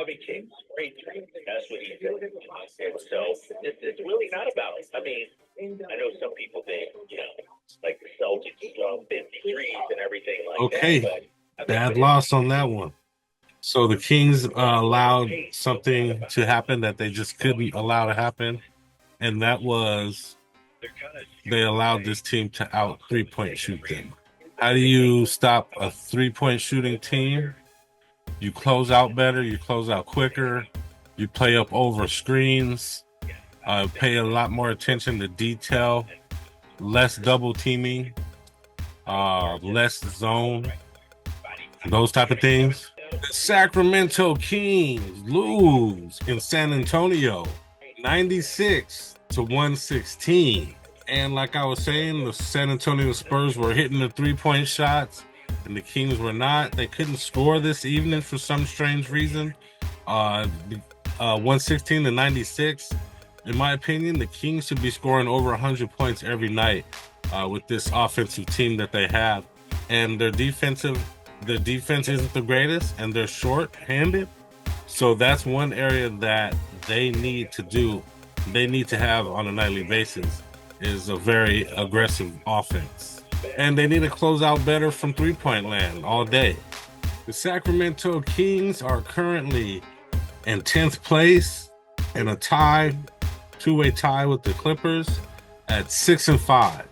Bobby King's great dream. That's what he's doing. And so it's really not about. I mean, I know some people think, like the Celtics drop 53s and everything like that. Okay, bad loss on that one. So the Kings allowed something to happen that they just couldn't allow to happen, and that was they allowed this team to out 3-point shoot them. How do you stop a 3-point shooting team? You close out better, you close out quicker, you play up over screens, pay a lot more attention to detail, less double teaming, less zone, those type of things. The Sacramento Kings lose in San Antonio 96-116. And like I was saying, the San Antonio Spurs were hitting the 3-point shots and the Kings were not. They couldn't score this evening for some strange reason. 116-96. In my opinion, the Kings should be scoring over 100 points every night with this offensive team that they have. And their defense isn't the greatest, and they're short-handed. So that's one area that they need to do. They need to have on a nightly basis is a very aggressive offense. And they need to close out better from three-point land all day. The Sacramento Kings are currently in 10th place in a two-way tie with the Clippers at 6-5.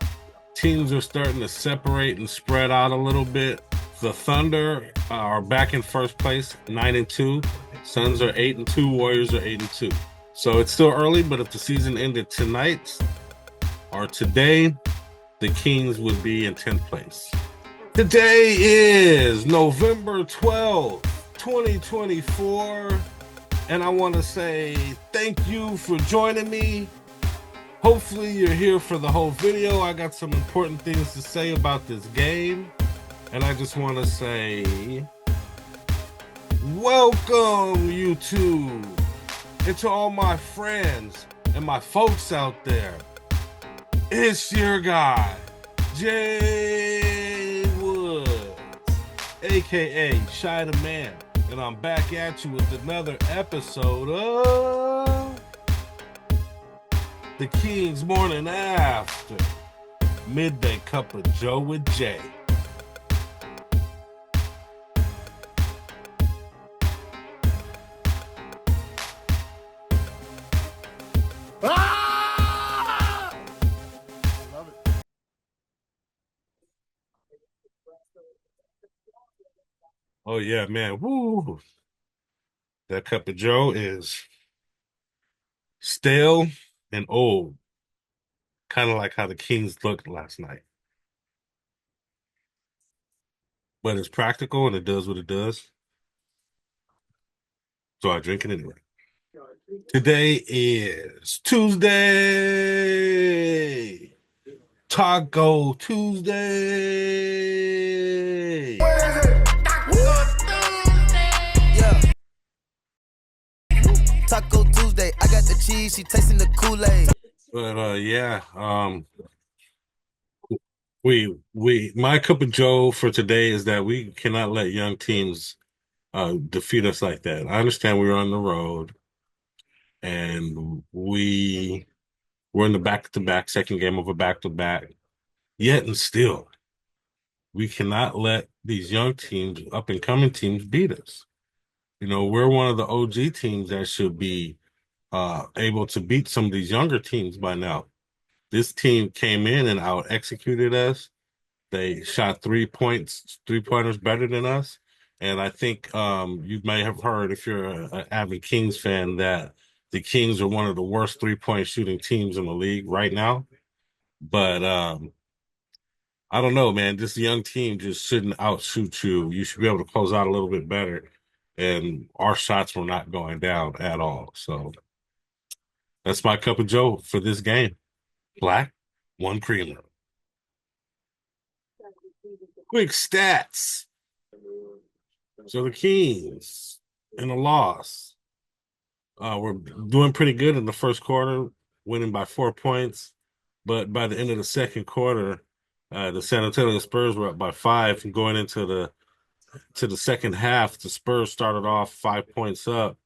Teams are starting to separate and spread out a little bit. The Thunder are back in first place, 9-2. Suns are 8-2. Warriors are 8-2. So it's still early, but if the season ended tonight or today, the Kings would be in 10th place. Today is November 12th, 2024. And I want to say thank you for joining me. Hopefully you're here for the whole video. I got some important things to say about this game. And I just want to say, welcome YouTube, and to all my friends and my folks out there. It's your guy, Jay Woods, aka Shy the Man, and I'm back at you with another episode of the Kings Morning After Midday Cup of Joe with Jay. Oh yeah, man. Woo. That cup of Joe is stale and old. Kind of like how the Kings looked last night. But it's practical and it does what it does. So I drink it anyway. Today is Tuesday. Taco Tuesday. Taco Tuesday, I got the cheese, she tasting the Kool-Aid. But yeah, my cup of Joe for today is that we cannot let young teams defeat us like that. I understand we were on the road and we were in the back-to-back, second game of a back-to-back. Yet and still, we cannot let these young teams, up-and-coming teams, beat us. You know, we're one of the OG teams that should be able to beat some of these younger teams by now. This team came in and out-executed us. They shot 3-pointers better than us. And I think you may have heard, if you're an avid Kings fan, that the Kings are one of the worst 3-point shooting teams in the league right now. But I don't know, man. This young team just shouldn't outshoot you. You should be able to close out a little bit better. And our shots were not going down at all. So that's my cup of Joe for this game. Black, one creamer. Quick stats. So the Kings in a loss. We're doing pretty good in the first quarter, winning by 4 points. But by the end of the second quarter, the San Antonio Spurs were up by 5, and going into the second half, the Spurs started off 5 points up,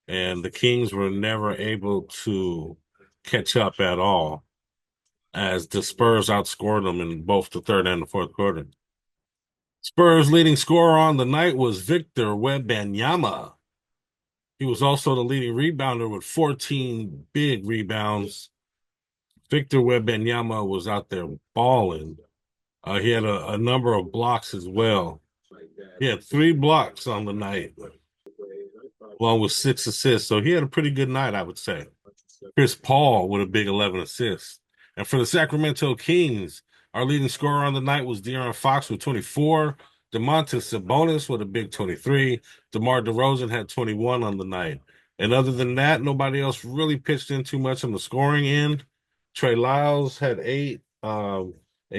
and the Kings were never able to catch up at all as the Spurs outscored them in both the third and the fourth quarter. Spurs leading scorer on the night was Victor Wembanyama. He was also the leading rebounder with 14 big rebounds. Victor Wembanyama was out there balling. He had a number of blocks as well. He had 3 blocks on the night, along with 6 assists. So he had a pretty good night, I would say. Chris Paul with a big 11 assists. And for the Sacramento Kings, our leading scorer on the night was De'Aaron Fox with 24. Domantas Sabonis with a big 23. DeMar DeRozan had 21 on the night. And other than that, nobody else really pitched in too much on the scoring end. Trey Lyles had 8. And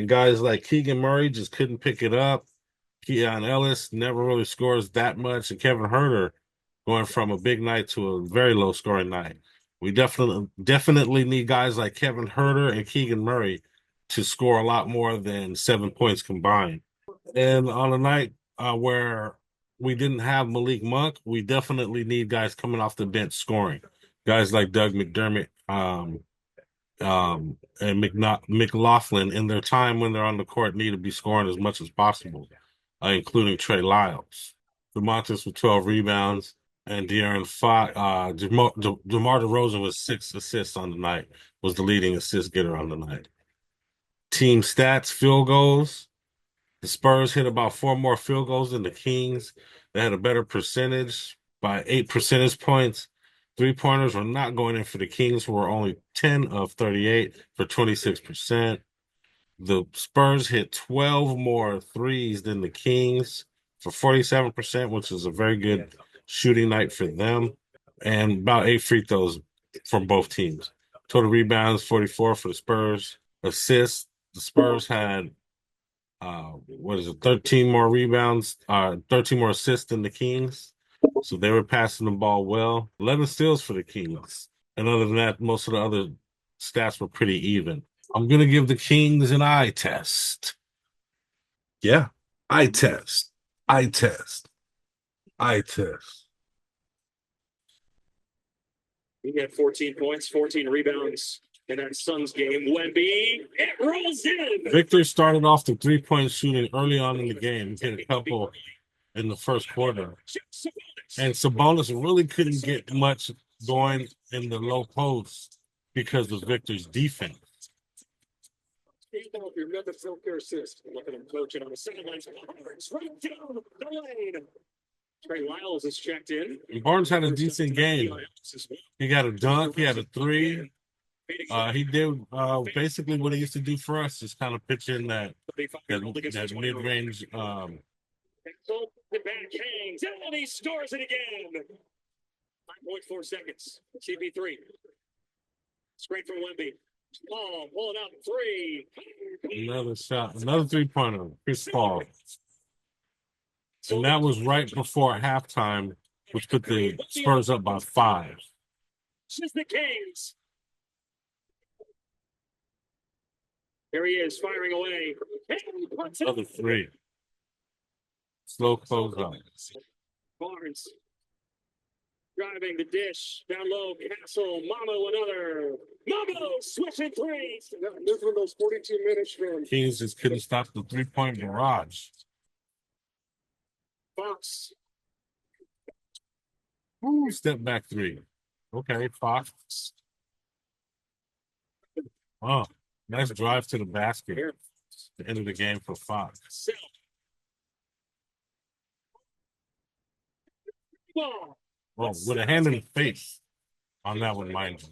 guys like Keegan Murray just couldn't pick it up. Keon Ellis never really scores that much. And Kevin Huerter going from a big night to a very low scoring night. We definitely need guys like Kevin Huerter and Keegan Murray to score a lot more than 7 points combined. And on a night where we didn't have Malik Monk, we definitely need guys coming off the bench scoring. Guys like Doug McDermott and McLaughlin in their time when they're on the court need to be scoring as much as possible, including Trey Lyles. DeMontis with 12 rebounds. And De'Aaron Fox, DeMar DeRozan with 6 assists on the night, was the leading assist getter on the night. Team stats, field goals. The Spurs hit about 4 more field goals than the Kings. They had a better percentage by 8 percentage points. 3-pointers were not going in for the Kings, who were only 10 of 38 for 26%. The Spurs hit 12 more threes than the Kings for 47%, which is a very good shooting night for them, and about 8 free throws from both teams. Total rebounds, 44 for the Spurs. Assists, the Spurs had 13 more rebounds, 13 more assists than the Kings. So they were passing the ball well. 11 steals for the Kings. And other than that, most of the other stats were pretty even. I'm going to give the Kings an eye test. Yeah, eye test. Eye test. Eye test. He had 14 points, 14 rebounds in that Suns game. Wemby, it rolls in. Victor started off the 3-point shooting early on in the game. He hit a couple in the first quarter. And Sabonis really couldn't get much going in the low post because of Victor's defense. Remember Phil assist. Look at him coaching on the sidelines. Right down the lane. Trey Lyles is checked in. And Barnes had a decent game. He got a dunk. He had a 3. He did basically what he used to do for us, just kind of pitch in that mid-range. The back hangs, and he scores it again. 5.4 seconds. CP3. Straight from Wemby. Paul pulling up 3. Another shot, another 3-pointer. Chris Paul. And that was right before halftime, which put the Spurs up by 5. This is the Kings. Here he is, firing away. Another 3. Slow close up. Barnes driving the dish down low. Castle, Mamo another. Mamo switching 3. This one those 42 minutes from Kings just couldn't stop the 3-point barrage. Fox. Ooh, step back 3. Okay, Fox. Oh, nice drive to the basket. The end of the game for Fox. Oh, with a hand in the face on that one, mind you.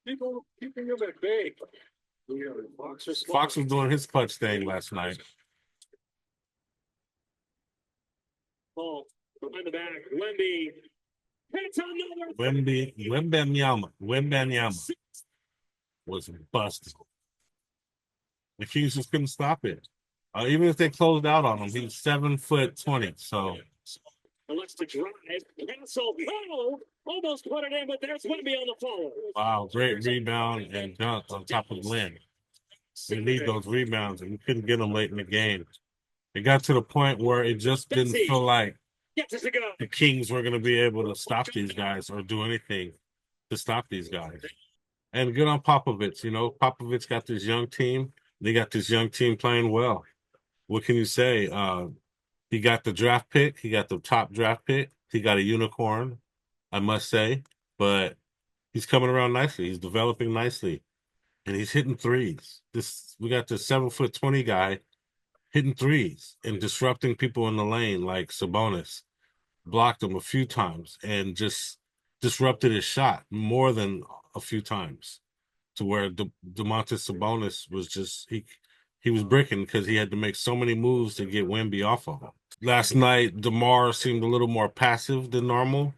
People keeping him at bay. Fox was doing his clutch thing last night. Ball behind the back. Wemby. Hits another. Wembanyama was busted. The Kings just couldn't stop it. Even if they closed out on him, he's 7'20". So. Let's to drive. Cancel. Oh, almost put it in, but there's Wemby on the follow. Wow, great rebound and dunk on top of Lynn. We need those rebounds, and we couldn't get them late in the game. It got to the point where it just didn't feel like Gets us to go. the Kings were going to be able to stop these guys or do anything to stop these guys. And good on Popovich. You know, Popovich got this young team. They got this young team playing well. What can you say? He got the draft pick. He got the top draft pick. He got a unicorn, I must say. But he's coming around nicely. He's developing nicely. And he's hitting threes. We got this 7'20" guy hitting threes and disrupting people in the lane like Sabonis. Blocked him a few times and just disrupted his shot more than a few times to where DeMontis Sabonis was just he was bricking because he had to make so many moves to get Wemby off of him. Last night, DeMar seemed a little more passive than normal.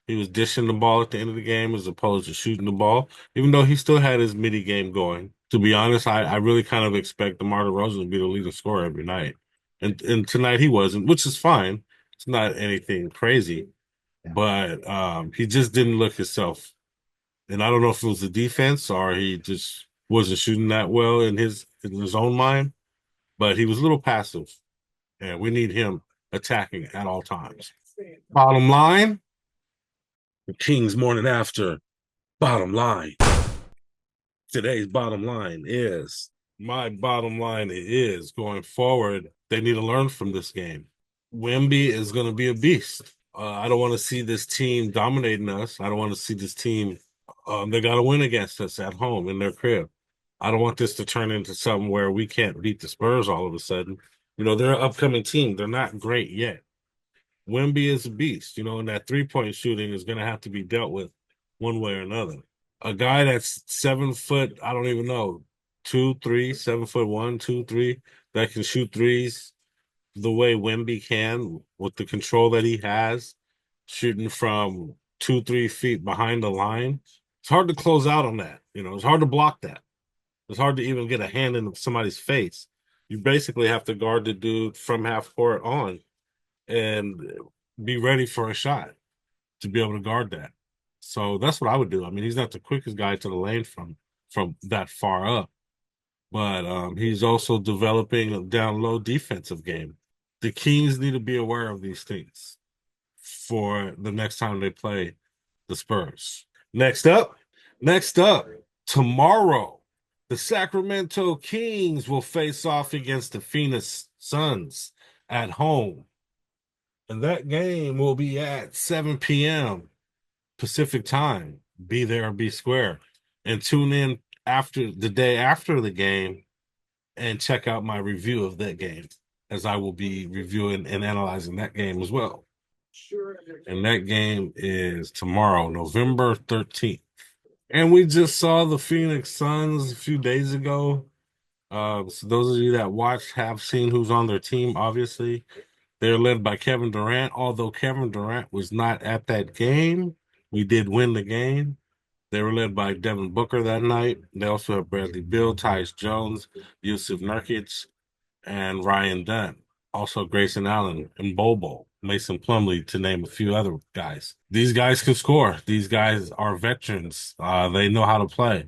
He was dishing the ball at the end of the game as opposed to shooting the ball, even though he still had his midi game going. To be honest, I really kind of expect DeMar DeRozan to be the leading scorer every night. And tonight he wasn't, which is fine. It's not anything crazy, but he just didn't look himself. And I don't know if it was the defense or he just wasn't shooting that well in his own mind, but he was a little passive, and we need him attacking at all times. Bottom line, the Kings morning after. Bottom line. Today's bottom line is my bottom line is going forward. They need to learn from this game. Wemby is going to be a beast. I don't want to see this team dominating us. I don't want to see this team. They got to win against us at home in their crib. I don't want this to turn into something where we can't beat the Spurs all of a sudden. You know, they're an upcoming team. They're not great yet. Wemby is a beast, you know, and that three-point shooting is going to have to be dealt with one way or another. A guy that's 7 foot, I don't even know, 2, 3, 7'1", 2, 3, that can shoot threes the way Wemby can with the control that he has, shooting from 2, 3 feet behind the line. It's hard to close out on that. You know, it's hard to block that. It's hard to even get a hand in somebody's face. You basically have to guard the dude from half court on and be ready for a shot to be able to guard that. So that's what I would do. I mean, he's not the quickest guy to the lane from that far up, but he's also developing a down low defensive game. The Kings need to be aware of these things for the next time they play the Spurs. Next up, tomorrow, the Sacramento Kings will face off against the Phoenix Suns at home. And that game will be at 7 p.m. Pacific time. Be there or be square. And tune in after the day after the game and check out my review of that game, as I will be reviewing and analyzing that game as well. And that game is tomorrow, November 13th. And we just saw the Phoenix Suns a few days ago. So those of you that watched have seen who's on their team, obviously. They're led by Kevin Durant. Although Kevin Durant was not at that game, we did win the game. They were led by Devin Booker that night. They also have Bradley Beal, Tyus Jones, Yusuf Nurkic, and Ryan Dunn. Also Grayson Allen and Bobo, Mason Plumlee, to name a few other guys. These guys can score. These guys are veterans. They know how to play.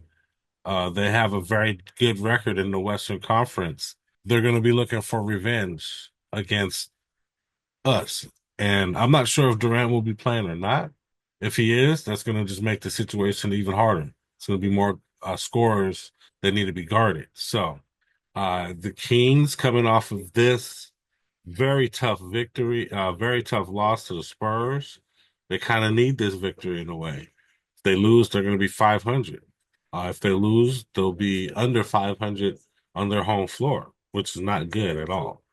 They have a very good record in the Western Conference. They're going to be looking for revenge against us. And I'm not sure if Durant will be playing or not. If he is, that's going to just make the situation even harder. It's going to be more scorers that need to be guarded. So the Kings, coming off of this very tough victory, very tough loss to the Spurs, they kind of need this victory in a way. If they lose, they're going to be 500. If they lose, they'll be under 500 on their home floor, which is not good at all.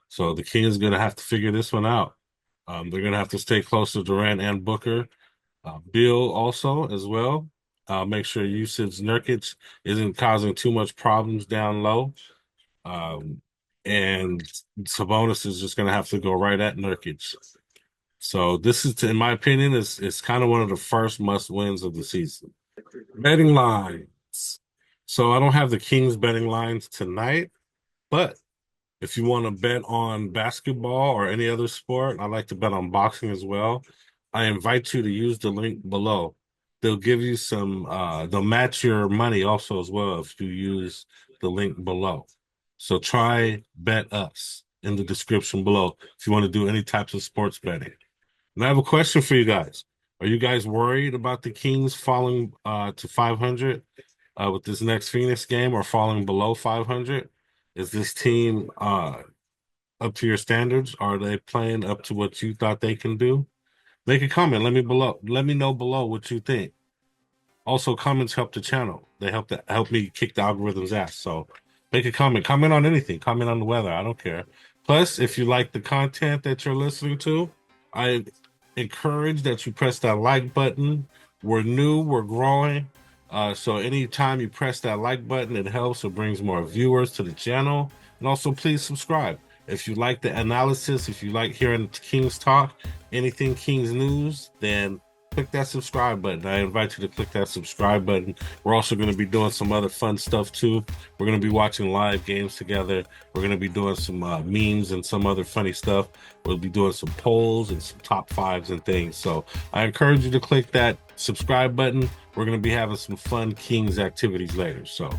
So the Kings are going to have to figure this one out. They're going to have to stay close to Durant and Booker. Bill also as well. Make sure Yusuf Nurkic isn't causing too much problems down low. And Sabonis is just going to have to go right at Nurkic. So this is, in my opinion, is kind of one of the first must-wins of the season. Betting lines. So I don't have the Kings betting lines tonight, but if you want to bet on basketball or any other sport, I like to bet on boxing as well. I invite you to use the link below. They'll give you some, they'll match your money also as well if you use the link below. So try Bet Us. in the description below if you want to do any types of sports betting. And I have a question for you guys. Are you guys worried about the Kings falling to 500 with this next Phoenix game, or falling below 500? Is this team up to your standards? Are they playing up to what you thought they can do? Make a comment. Let me know below what you think. Also, comments help the channel. They help me kick the algorithm's ass. So make a comment. Comment on anything. Comment on the weather. I don't care. Plus, if you like the content that you're listening to, I encourage that you press that like button. We're new. We're growing. So anytime you press that like button, it helps. It brings more viewers to the channel. And also, please subscribe. If you like the analysis, if you like hearing Kings talk, anything Kings news, then click that subscribe button. I invite you to click that subscribe button. We're also going to be doing some other fun stuff too. We're going to be watching live games together. We're going to be doing some memes and some other funny stuff. We'll be doing some polls and some top fives and things. So I encourage you to click that subscribe button. We're going to be having some fun Kings activities later. So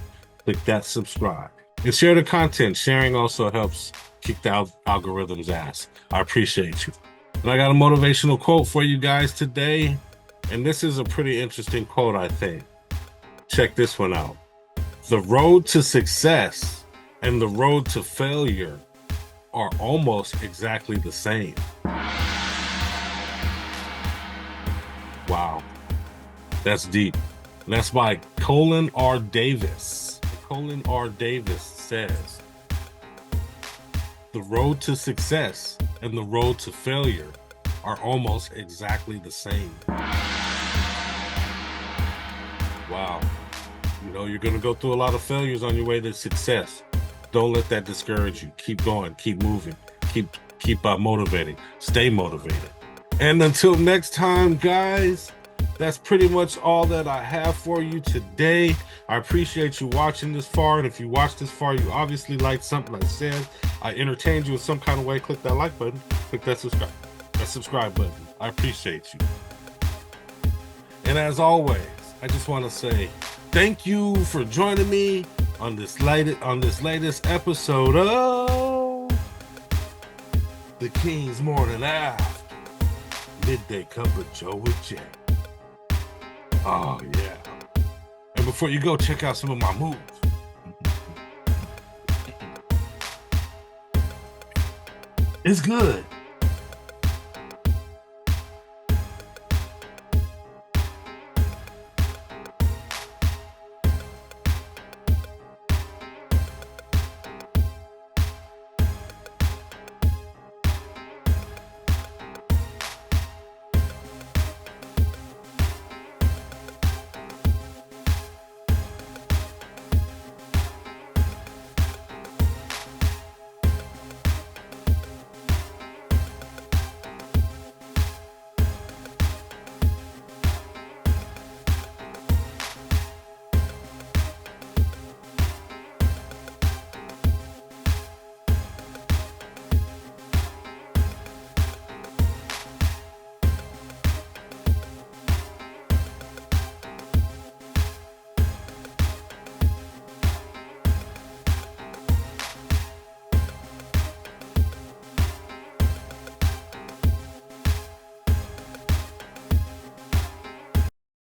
click that subscribe and share the content. Sharing also helps kick the algorithm's ass. I appreciate you. And I got a motivational quote for you guys today. And this is a pretty interesting quote, I think. Check this one out. The road to success and the road to failure are almost exactly the same. Wow. That's deep. And that's by Colin R. Davis. Colin R. Davis says, the road to success and the road to failure are almost exactly the same. Wow. You know, you're going to go through a lot of failures on your way to success. Don't let that discourage you. Keep going, keep moving, keep motivating, stay motivated. And until next time, guys, that's pretty much all that I have for you today. I appreciate you watching this far. And if you watched this far, you obviously liked something I said. I entertained you in some kind of way. Click that like button. Click that subscribe button. I appreciate you. And as always, I just want to say thank you for joining me on this latest episode of the Kings Morning After Midday Cup of Joe with Jay. Oh yeah. And before you go, check out some of my moves. It's good.